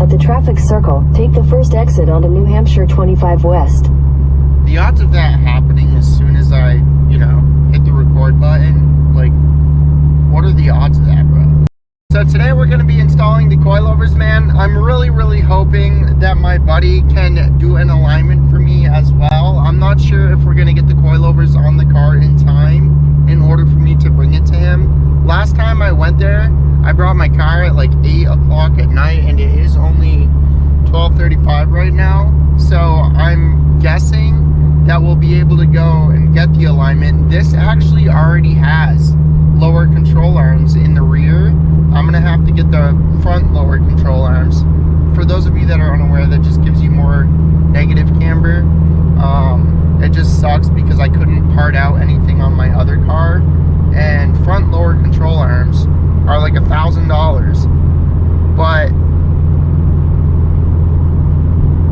At the traffic circle, take the first exit onto New Hampshire 25 West. The odds of that happening as soon as I, you know, hit the record button, like, what are the odds of that, bro? So today we're going to be installing the coilovers, man. I'm really hoping that my buddy can do an alignment for me as well. I'm not sure if we're going to get the coilovers on the car in time in order for me to bring it to him. Last time I went there, I brought my car at like 8 o'clock at night, and it is only 12:35 right now. So I'm guessing that we'll be able to go and get the alignment. This actually already has lower control arms in the rear. I'm gonna have to get the front lower control arms. For those of you that are unaware, that just gives you more negative camber. It just sucks because I couldn't part out anything on my other car, and front lower control arms are like $1,000. But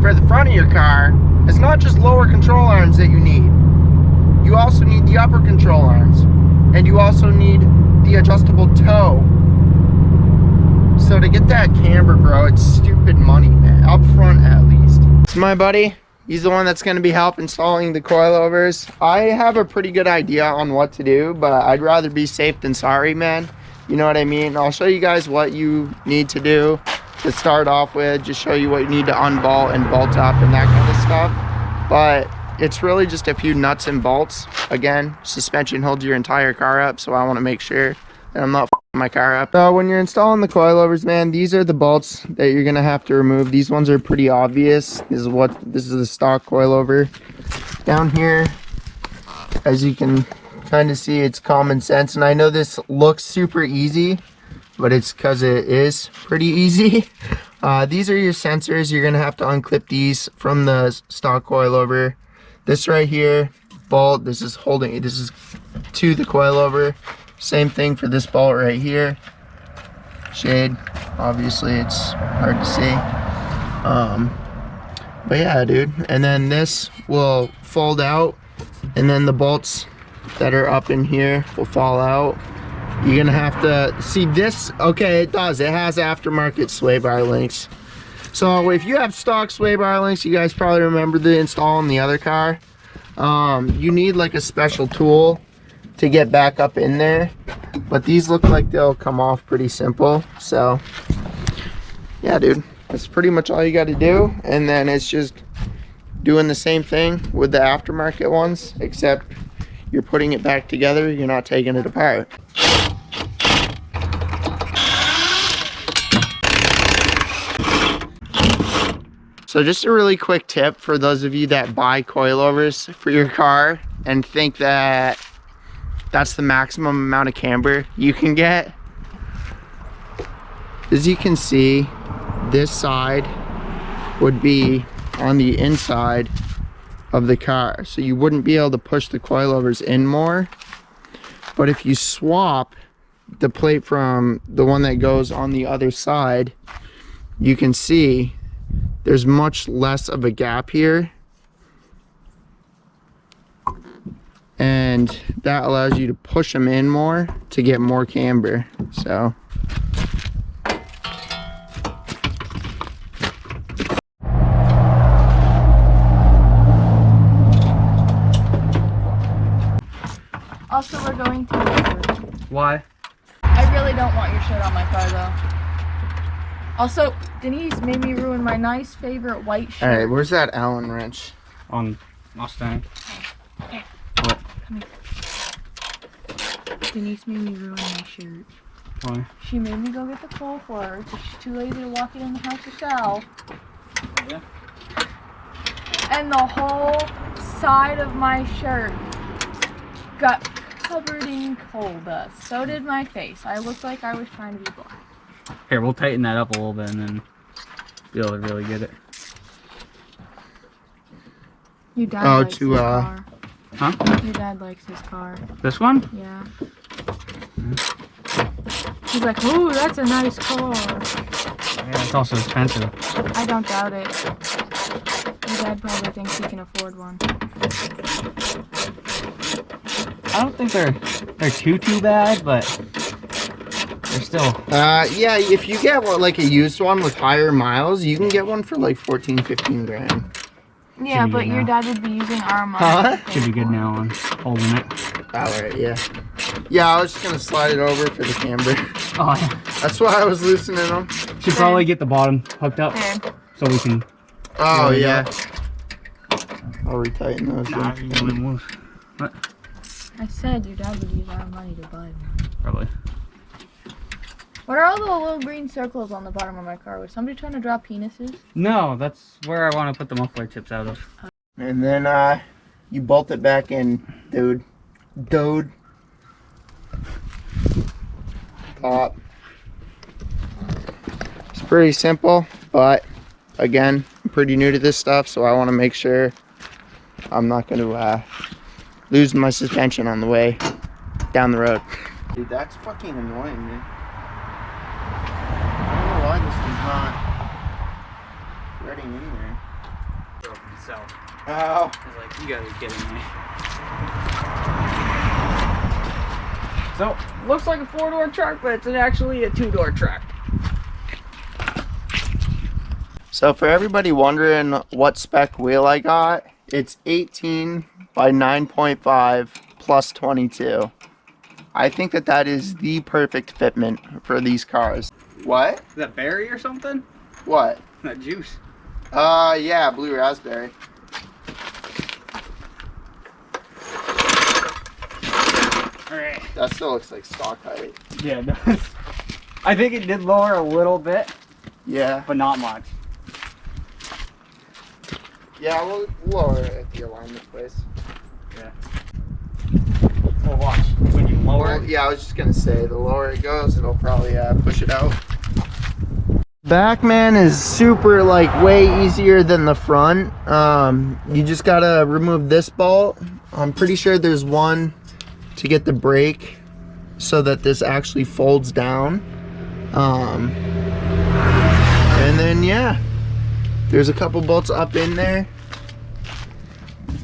for the front of your car, it's not just lower control arms that you need. You also need the upper control arms, and you also need the adjustable toe. So to get that camber, bro, it's stupid money, man. Up front, at least. It's my buddy. He's the one that's going to be help installing the coilovers. I have a pretty good idea on what to do, but I'd rather be safe than sorry, man. You know what I mean? I'll show you guys what you need to do to start off with. Just show you what you need to unbolt and bolt up and that kind of stuff. But it's really just a few nuts and bolts. Again, suspension holds your entire car up, so I want to make sure that I'm not f***ing my car up. So when you're installing the coilovers, man, these are the bolts that you're gonna have to remove. These ones are pretty obvious. This is the stock coilover. Down here, as you can kind of see, it's common sense, and I know this looks super easy, but it's because it is pretty easy. These are your sensors. You're gonna have to unclip these from the stock coilover. This right here, bolt, this is to the coilover. Same thing for this bolt right here. Shade, obviously it's hard to see. But yeah, dude. And then this will fold out, and then the bolts that are up in here will fall out. You're gonna have to see this. Okay, it does. It has aftermarket sway bar links. So if you have stock sway bar links, you guys probably remember the install in the other car. You need like a special tool to get back up in there, but these look like they'll come off pretty simple. So yeah, dude, that's pretty much all you got to do. And then it's just doing the same thing with the aftermarket ones, except you're putting it back together, you're not taking it apart. So just a really quick tip for those of you that buy coilovers for your car and think that that's the maximum amount of camber you can get. As you can see, this side would be on the inside of the car, so you wouldn't be able to push the coilovers in more. But if you swap the plate from the one that goes on the other side, you can see there's much less of a gap here, and that allows you to push them in more to get more camber. So also, we're going to Uber. Why? I really don't want your shit on my car though. Also, Denise made me ruin my nice favorite white shirt. alright, where's that Allen wrench? On Mustang. Okay. What? Come here. Denise made me ruin my shirt. Why? She made me go get the coal for her because she's too lazy to walk it in the house herself. Yeah. And the whole side of my shirt got covered in coal dust. So did my face. I looked like I was trying to be black. Here, we'll tighten that up a little bit and then be able to really get it. Your dad likes his to car. Huh? Your dad likes his car. This one? Yeah. He's like, ooh, that's a nice car. Yeah, it's also expensive. I don't doubt it. Your dad probably thinks he can afford one. I don't think they're too bad, but They're still. Yeah, if you get like a used one with higher miles, you can get one for like 14, 15 grand. Yeah, be but good your now. dad would be using our money. Huh? to pay Should be good for it. now on holding it. Alright, yeah. Yeah, I was just gonna slide it over for the camber. Oh, yeah. That's why I was loosening them. Should probably get the bottom hooked up There. so we can. Oh, Really yeah. I'll retighten those. Nah, then. you can leave them loose. What? I said your dad would use our money to buy one. Probably. What are all the little green circles on the bottom of my car? Was somebody trying to draw penises? No, that's where I want to put the muffler tips out of. And then you bolt it back in, dude. Top. It's pretty simple, but again, I'm pretty new to this stuff, so I want to make sure I'm not going to lose my suspension on the way down the road. Dude, that's fucking annoying, man. I don't know why this one's not threading in there. Oh. I was like, you gotta be kidding me. So, looks like a 4-door truck, but it's actually a 2-door truck. So for everybody wondering what spec wheel I got, it's 18 by 9.5 plus 22. I think that is the perfect fitment for these cars. What? Is that berry or something? What? That juice. Yeah, blue raspberry. Alright. That still looks like stock height. Yeah, it does. I think it did lower a little bit, Yeah. but not much. Yeah, we'll lower it at the alignment place. Yeah. Well, watch. When you lower Well, it. yeah, I was just gonna say, the lower it goes, it'll probably push it out. Back, man, is super, like, way easier than the front. You just gotta remove this bolt. I'm pretty sure there's one to get the brake so that this actually folds down. And then, yeah, there's a couple bolts up in there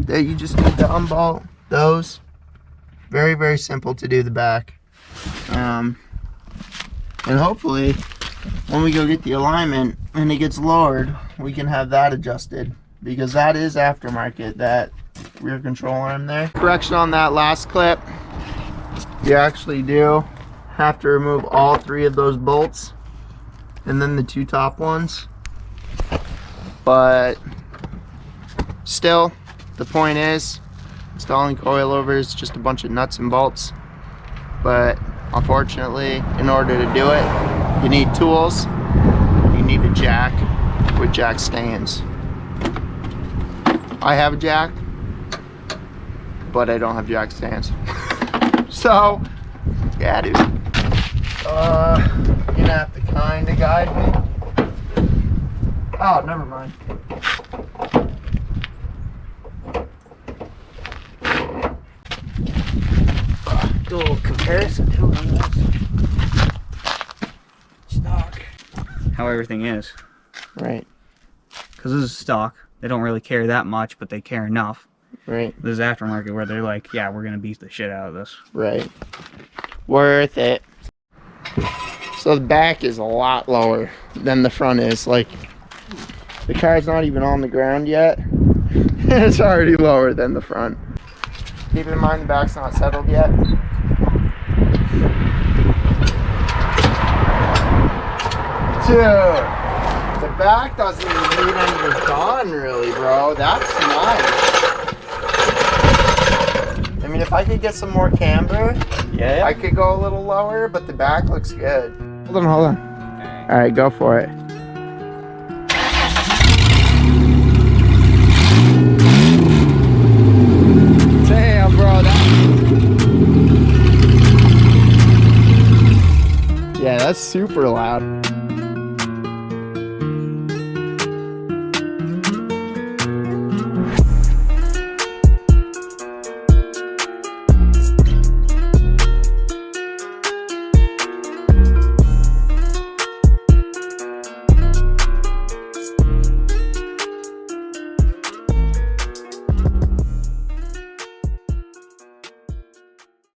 that you just need to unbolt those. Very, very simple to do the back. And hopefully when we go get the alignment and it gets lowered, we can have that adjusted, because that is aftermarket, that rear control arm there. Correction on that last clip, you actually do have to remove all 3 of those bolts and then the 2 top ones. But still, the point is, installing coilovers is just a bunch of nuts and bolts. But unfortunately, in order to do it, you need tools, you need a jack with jack stands. I have a jack, but I don't have jack stands. So, yeah, dude. You're gonna have to kinda guide me. Oh, never mind. Do a little comparison too on this. Stock. How everything is. Right, Because this is stock. They don't really care that much, but they care enough. right, This is aftermarket where they're like, yeah, we're going to beat the shit out of this. right. Worth it. So the back is a lot lower than the front is. Like, the car's not even on the ground yet. And it's already lower than the front. Keep in mind the back's not settled yet. Dude, the back doesn't even need any done really, bro. That's nice. I mean, if I could get some more camber, Yeah. I could go a little lower, but the back looks good. Hold on. All right, go for it. Damn, bro, yeah, that's super loud.